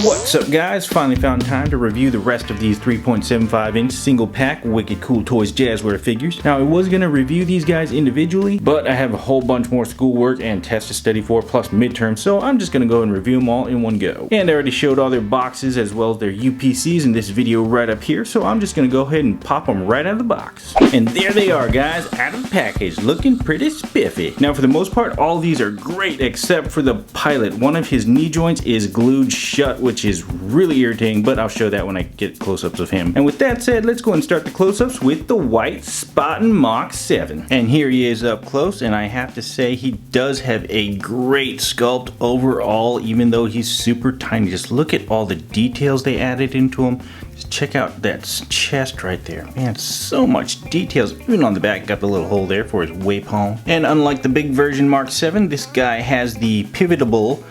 What's up guys, finally found time to review the rest of these 3.75 inch single pack Wicked Cool Toys Jazwares figures. Now I was going to review these guys individually, but I have a whole bunch more schoolwork and tests to study for plus midterm, so I'm just going to go and review them all in one go. And I already showed all their boxes as well as their UPCs in this video right up here, so I'm just going to go ahead and pop them right out of the box. And there they are guys, out of the package, looking pretty spiffy. Now for the most part, all these are great except for the pilot. One of his knee joints is glued shut, which is really irritating, but I'll show that when I get close-ups of him. And with that said, let's go and start the close-ups with the white Spottin' Mach 7. And here he is up close, and I have to say he does have a great sculpt overall, even though he's super tiny. Just look at all the details they added into him. Just check out that chest right there. Man, so much details. Even on the back, got the little hole there for his waypalm. And unlike the big version Mark 7, this guy has the pivotable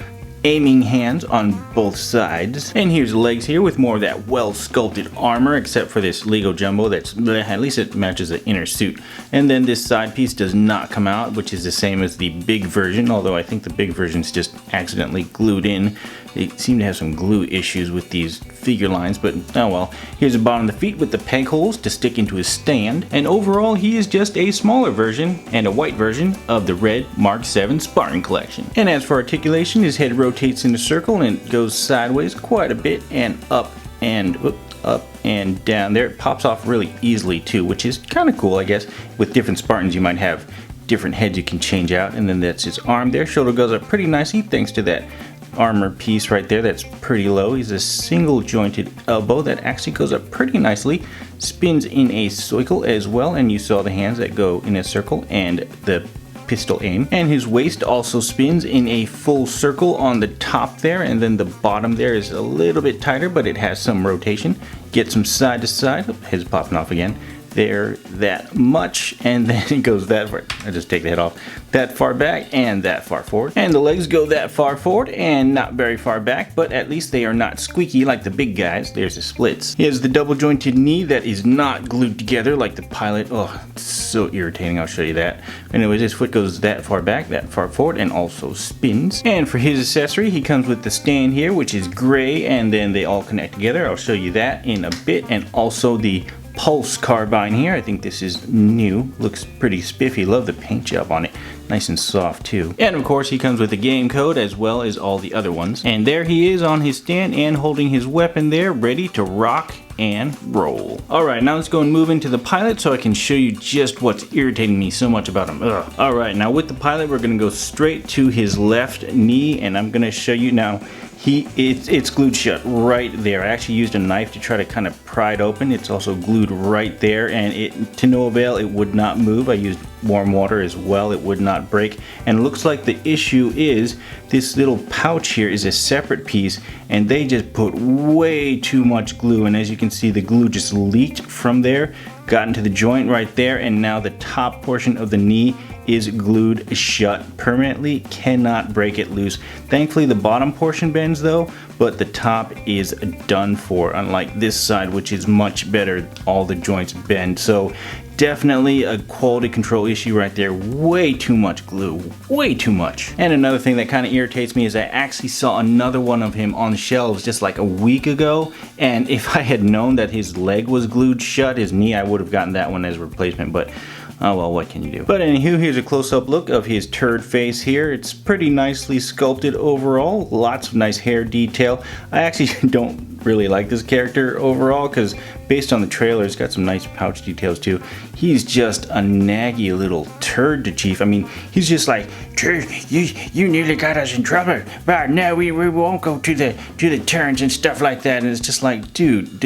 aiming hands on both sides. And here's the legs here with more of that well sculpted armor, except for this Lego Jumbo that's bleh, at least it matches the inner suit. And then this side piece does not come out, which is the same as the big version, although I think the big version's just accidentally glued in. They seem to have some glue issues with these figure lines, but oh well. Here's the bottom of the feet with the peg holes to stick into his stand. And overall, he is just a smaller version and a white version of the red Mark 7 Spartan collection. And as for articulation, his head rotates in a circle and goes sideways quite a bit and up and down there. It pops off really easily too, which is kind of cool, I guess. With different Spartans, you might have different heads you can change out. And then that's his arm there. Shoulder goes up pretty nicely thanks to that armor piece right there that's pretty low. He's a single jointed elbow that actually goes up pretty nicely, spins in a circle as well, and you saw the hands that go in a circle and the pistol aim. And his waist also spins in a full circle on the top there, and then the bottom there is a little bit tighter, but it has some rotation. Gets him side to side. Head's popping off again. There, that much, and then it goes that far. I just take the head off. That far back and that far forward. And the legs go that far forward and not very far back, but at least they are not squeaky like the big guys. There's the splits. He has the double jointed knee that is not glued together like the pilot. Oh, it's so irritating. I'll show you that. Anyways, his foot goes that far back, that far forward, and also spins. And for his accessory, he comes with the stand here, which is gray, and then they all connect together. I'll show you that in a bit. And also the Pulse carbine here. I think this is new. Looks pretty spiffy. Love the paint job on it. Nice and soft too. And of course he comes with a game code as well as all the other ones. And there he is on his stand and holding his weapon there, ready to rock and roll. Alright, now let's go and move into the pilot so I can show you just what's irritating me so much about him. Alright, now with the pilot we're going to go straight to his left knee, and I'm going to show you now. It's glued shut right there. I actually used a knife to try to kind of pry it open. It's also glued right there, and to no avail, it would not move. I used warm water as well. It would not break. And it looks like the issue is this little pouch here is a separate piece, and they just put way too much glue. And as you can see, the glue just leaked from there, got into the joint right there, and now the top portion of the knee is glued shut permanently. Cannot break it loose. Thankfully the bottom portion bends though, but the top is done for, unlike this side, which is much better. All the joints bend. So definitely a quality control issue right there. Way too much glue, way too much. And another thing that kind of irritates me is I actually saw another one of him on the shelves just like a week ago, and if I had known that his leg was glued shut, his knee, I would have gotten that one as a replacement, but oh well, what can you do? But anywho, here's a close-up look of his turd face here. It's pretty nicely sculpted overall. Lots of nice hair detail. I actually don't really like this character overall because based on the trailer, it's got some nice pouch details too. He's just a naggy little turd to Chief. I mean, he's just like, Chief, you nearly got us in trouble. Right now, we won't go to the turns and stuff like that. And it's just like, dude,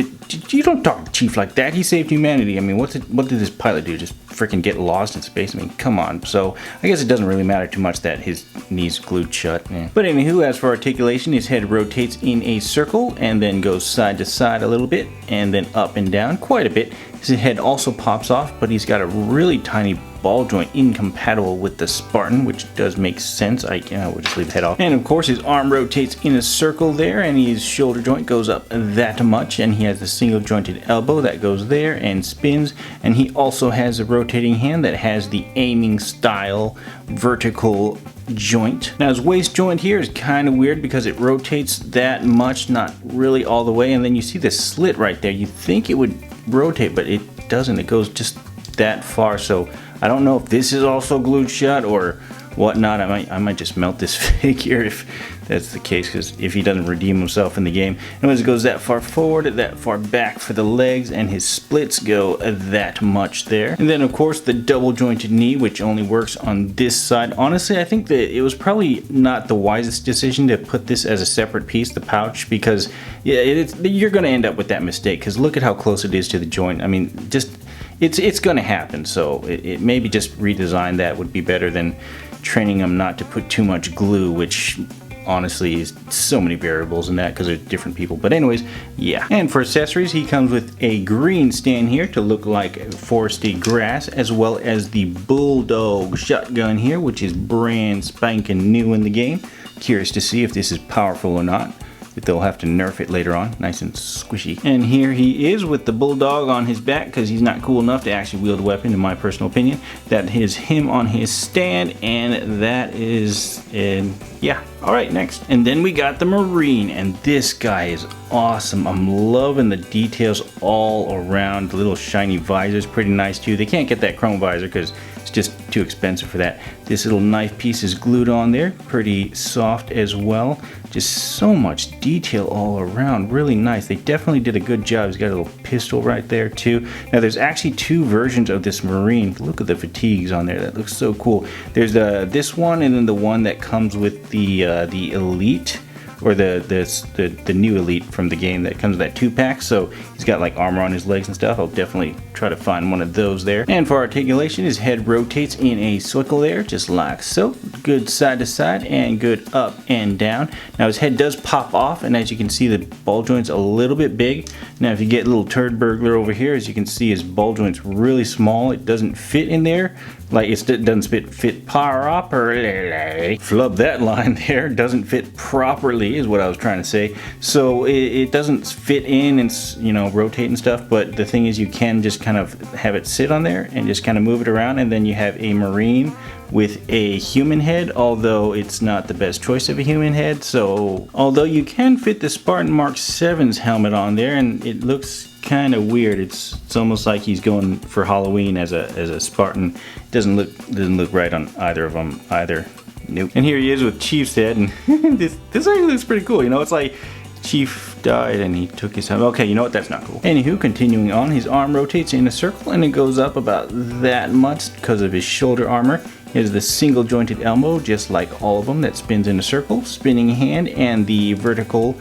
you don't talk to Chief like that. He saved humanity. I mean, what did this pilot do? Just freaking get lost in space? I mean, come on. So I guess it doesn't really matter too much that his knees glued shut. But anywho, as for articulation, his head rotates in a circle and then goes side to side a little bit and then up and down quite a bit. His head also pops off, but he's got a really tiny ball joint incompatible with the Spartan, which does make sense. I would just leave the head off. And of course his arm rotates in a circle there, and his shoulder joint goes up that much, and he has the single jointed elbow that goes there and spins, and he also has a rotating hand that has the aiming style vertical joint. Now his waist joint here is kind of weird because it rotates that much, not really all the way, and then you see the slit right there. You think it would rotate, but it doesn't. It goes just that far, so I don't know if this is also glued shut or whatnot. I might just melt this figure if that's the case, because if he doesn't redeem himself in the game. Anyways, it goes that far forward, that far back for the legs, and his splits go that much there. And then of course the double jointed knee, which only works on this side. Honestly, I think that it was probably not the wisest decision to put this as a separate piece, the pouch, because yeah, you're going to end up with that mistake, because look at how close it is to the joint. I mean, just it's going to happen, so it maybe just redesign that would be better than training them not to put too much glue, which honestly is so many variables in that because they're different people. But anyways, yeah. And for accessories, he comes with a green stand here to look like foresty grass, as well as the Bulldog shotgun here, which is brand spanking new in the game. Curious to see if this is powerful or not. But they'll have to nerf it later on, nice and squishy. And here he is with the Bulldog on his back, because he's not cool enough to actually wield a weapon, in my personal opinion. That is him on his stand, and that is, yeah. Alright, next. And then we got the Marine, and this guy is awesome. I'm loving the details all around. The little shiny visor is pretty nice too. They can't get that chrome visor because it's just too expensive for that. This little knife piece is glued on there, pretty soft as well. Just so much detail all around, really nice. They definitely did a good job. He's got a little pistol right there too. Now there's actually two versions of this Marine. Look at the fatigues on there, that looks so cool. There's this one, and then the one that comes with the Elite, or the new Elite from the game that comes with that 2-pack. So he's got like armor on his legs and stuff. I'll definitely try to find one of those there. And for articulation, his head rotates in a circle there, just like so. Good side to side and good up and down. Now his head does pop off, and as you can see, the ball joint's a little bit big. Now if you get a little turd burglar over here, as you can see, his ball joint's really small. It doesn't fit in there. Like it doesn't fit properly. Flub that line there. Doesn't fit properly is what I was trying to say. So it doesn't fit in and, you know, rotate and stuff. But the thing is, you can just kind of have it sit on there and just kind of move it around, and then you have a Marine with a human head, although it's not the best choice of a human head. So although you can fit the Spartan Mark 7's helmet on there, and it looks kind of weird. It's almost like he's going for Halloween as a Spartan. It doesn't look right on either of them either. Nope. And here he is with Chief's head, and this actually looks pretty cool. You know, it's like Chief died and he took his helmet. Okay, you know what? That's not cool. Anywho, continuing on, his arm rotates in a circle, and it goes up about that much because of his shoulder armor. He has the single jointed elbow, just like all of them, that spins in a circle, spinning hand, and the vertical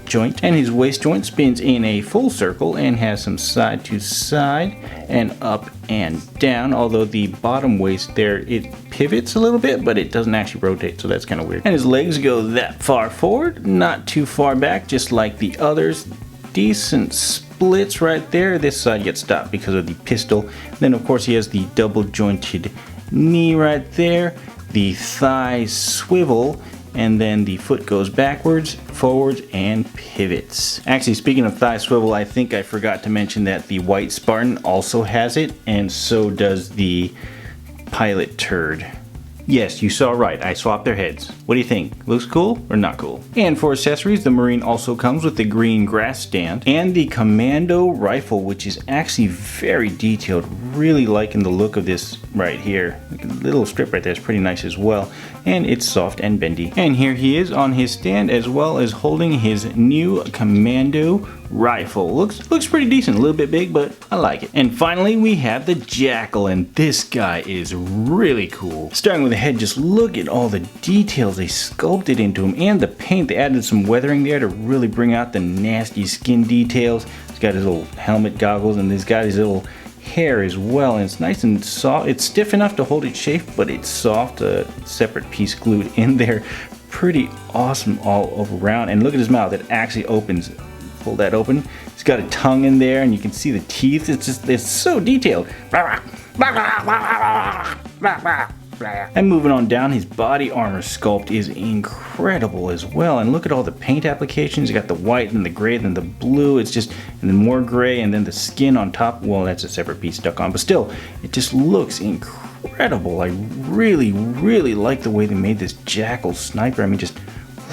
joint. And his waist joint spins in a full circle and has some side to side and up and down, although the bottom waist there, it pivots a little bit, but it doesn't actually rotate, so that's kind of weird. And his legs go that far forward, not too far back, just like the others. Decent splits right there. This side gets stopped because of the pistol. Then of course he has the double jointed knee right there, the thighs swivel, and then the foot goes backwards, forwards, and pivots. Actually, speaking of thigh swivel, I think I forgot to mention that the white Spartan also has it, and so does the pilot turd. Yes, you saw right, I swapped their heads. What do you think? Looks cool or not cool? And for accessories, the Marine also comes with the green grass stand and the commando rifle, which is actually very detailed. Really liking the look of this right here. The little strip right there is pretty nice as well, and it's soft and bendy. And here he is on his stand, as well as holding his new commando rifle. Looks pretty decent, a little bit big, but I like it. And finally we have the Jackal, and this guy is really cool. Starting with the head, just look at all the details they sculpted into him, and the paint. They added some weathering there to really bring out the nasty skin details. He's got his little helmet goggles, and he's got his little hair as well, and it's nice and soft. It's stiff enough to hold its shape, but it's soft. A separate piece glued in there. Pretty awesome all over around. And look at his mouth, it actually opens pull that open. He's got a tongue in there, and you can see the teeth. It's so detailed. And moving on down, his body armor sculpt is incredible as well. And look at all the paint applications. You got the white and the gray, then the blue. It's just, and then more gray, and then the skin on top. Well, that's a separate piece stuck on, but still, it just looks incredible. I really, really like the way they made this Jackal sniper. I mean, just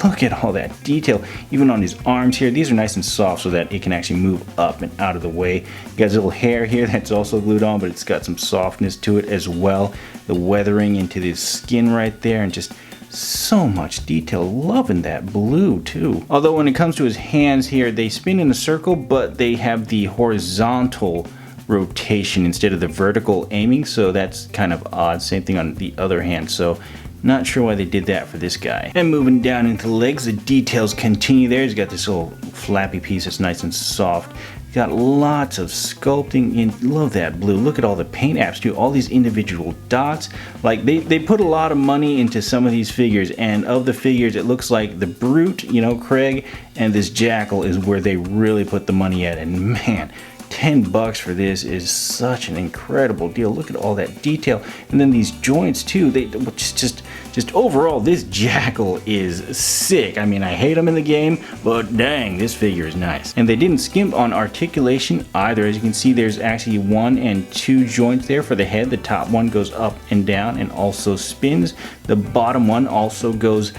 look at all that detail. Even on his arms here, these are nice and soft so that it can actually move up and out of the way. You got his little hair here that's also glued on, but it's got some softness to it as well. The weathering into his skin right there, and just so much detail. Loving that blue too. Although when it comes to his hands here, they spin in a circle, but they have the horizontal rotation instead of the vertical aiming, so that's kind of odd. Same thing on the other hand, so not sure why they did that for this guy. And moving down into the legs, the details continue there. He's got this little flappy piece that's nice and soft. He's got lots of sculpting in. Love that blue. Look at all the paint apps too. All these individual dots. Like they put a lot of money into some of these figures, and of the figures, it looks like the Brute, you know, Craig, and this Jackal is where they really put the money at. And man, $10 for this is such an incredible deal. Look at all that detail, and then these joints too. They just overall, this Jackal is sick. I mean, I hate him in the game, but dang, this figure is nice. And they didn't skimp on articulation either. As you can see, there's actually 1 and 2 joints there for the head. The top one goes up and down and also spins. The bottom one also goes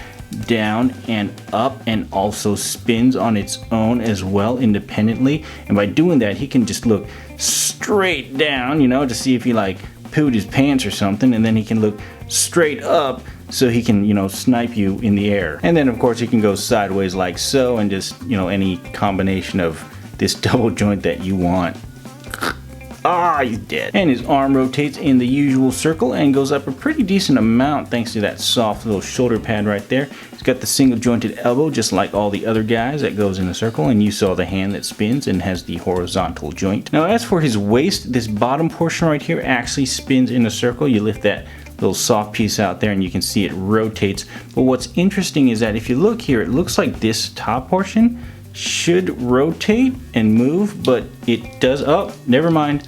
down and up and also spins on its own as well independently. And by doing that, he can just look straight down, you know, to see if he like pooed his pants or something, and then he can look straight up so he can, you know, snipe you in the air. And then of course he can go sideways like so, and just, you know, any combination of this double joint that you want. Ah, he's dead. And his arm rotates in the usual circle and goes up a pretty decent amount thanks to that soft little shoulder pad right there. He's got the single jointed elbow just like all the other guys that goes in a circle, and you saw the hand that spins and has the horizontal joint. Now as for his waist, this bottom portion right here actually spins in a circle. You lift that little soft piece out there and you can see it rotates. But what's interesting is that if you look here, it looks like this top portion should rotate and move, but it does. Oh, never mind.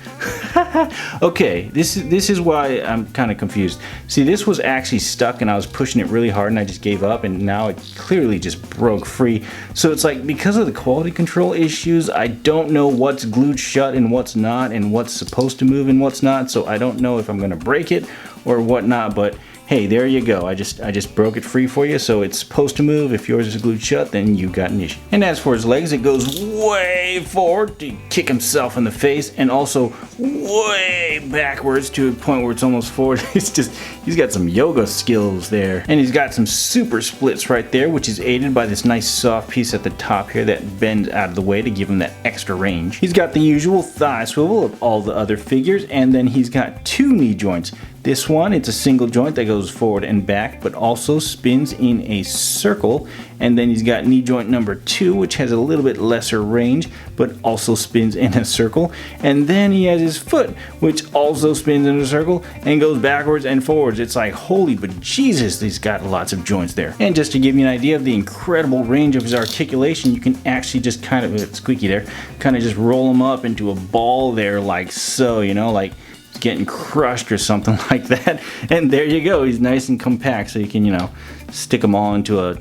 Okay, this is why I'm kind of confused. See, this was actually stuck and I was pushing it really hard and I just gave up, and now it clearly just broke free. So it's like, because of the quality control issues, I don't know what's glued shut and what's not, and what's supposed to move and what's not. So I don't know if I'm gonna break it or whatnot, but hey, there you go. I just broke it free for you, so it's supposed to move. If yours is glued shut, then you got an issue. And as for his legs, it goes way forward to kick himself in the face, and also way backwards to a point where it's almost forward. It's just, he's got some yoga skills there. And he's got some super splits right there, which is aided by this nice soft piece at the top here that bends out of the way to give him that extra range. He's got the usual thigh swivel of all the other figures, and then he's got 2 knee joints. This one, it's a single joint that goes forward and back, but also spins in a circle. And then he's got knee joint number 2, which has a little bit lesser range, but also spins in a circle. And then he has his foot, which also spins in a circle and goes backwards and forwards. It's like, holy but Jesus, he's got lots of joints there. And just to give you an idea of the incredible range of his articulation, you can actually just kind of, squeaky there, kind of just roll him up into a ball there like so, you know, like getting crushed or something like that, and there you go. He's nice and compact, so you can, you know, stick them all into a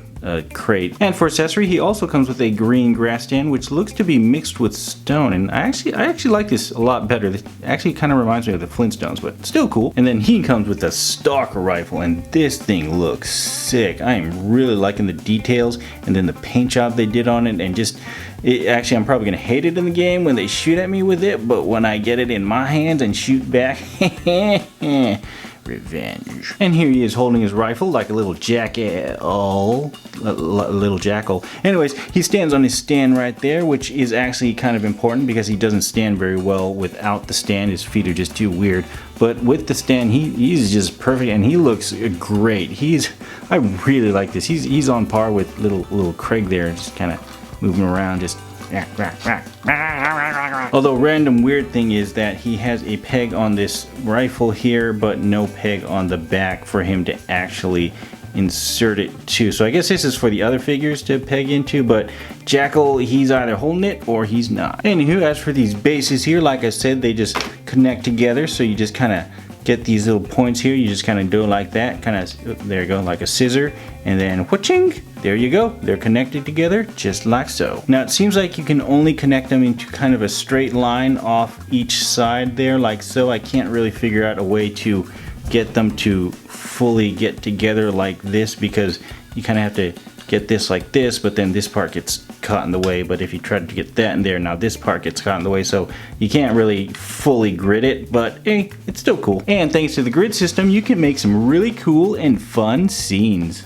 crate. And for accessory, he also comes with a green grass stand, which looks to be mixed with stone, and I actually like this a lot better. This actually kind of reminds me of the Flintstones, but still cool. And then he comes with a stalker rifle, and this thing looks sick. I am really liking the details and then the paint job they did on it, and just actually, I'm probably gonna hate it in the game when they shoot at me with it, but when I get it in my hands and shoot back, revenge. And here he is holding his rifle like a little jackal. Little jackal. Anyways, he stands on his stand right there, which is actually kind of important because he doesn't stand very well without the stand. His feet are just too weird. But with the stand, he's just perfect, and he looks great. I really like this. He's on par with little Craig there, just kind of moving around, just although random weird thing is that he has a peg on this rifle here, but no peg on the back for him to actually insert it to. So I guess this is for the other figures to peg into, but Jackal, he's either holding it or he's not. Anywho, as for these bases here, like I said, they just connect together. So you just kind of get these little points here. You just kind of do it like that, kind of, there you go, like a scissor, and then whooching, there you go. They're connected together just like so. Now it seems like you can only connect them into kind of a straight line off each side there, like so. I can't really figure out a way to get them to fully get together like this, because you kind of have to get this like this, but then this part gets caught in the way. But if you try to get that in there, now this part gets caught in the way, so you can't really fully grid it, but hey, it's still cool. And thanks to the grid system, you can make some really cool and fun scenes.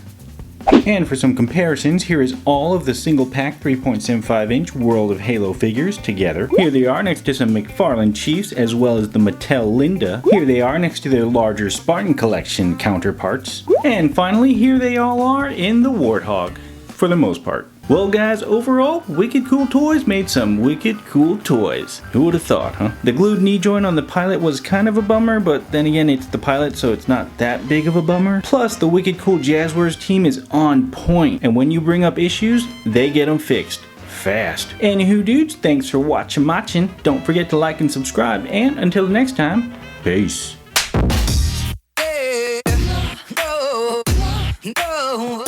And for some comparisons, here is all of the single pack 3.75 inch World of Halo figures together. Here they are next to some McFarlane Chiefs, as well as the Mattel Linda. Here they are next to their larger Spartan Collection counterparts. And finally, here they all are in the Warthog, for the most part. Well guys, overall, Wicked Cool Toys made some wicked cool toys. Who would have thought, huh? The glued knee joint on the pilot was kind of a bummer, but then again, it's the pilot, so it's not that big of a bummer. Plus, the Wicked Cool Jazwares team is on point, and when you bring up issues, they get them fixed fast. Anywho dudes, thanks for watching. Don't forget to like and subscribe, and until next time, peace. No.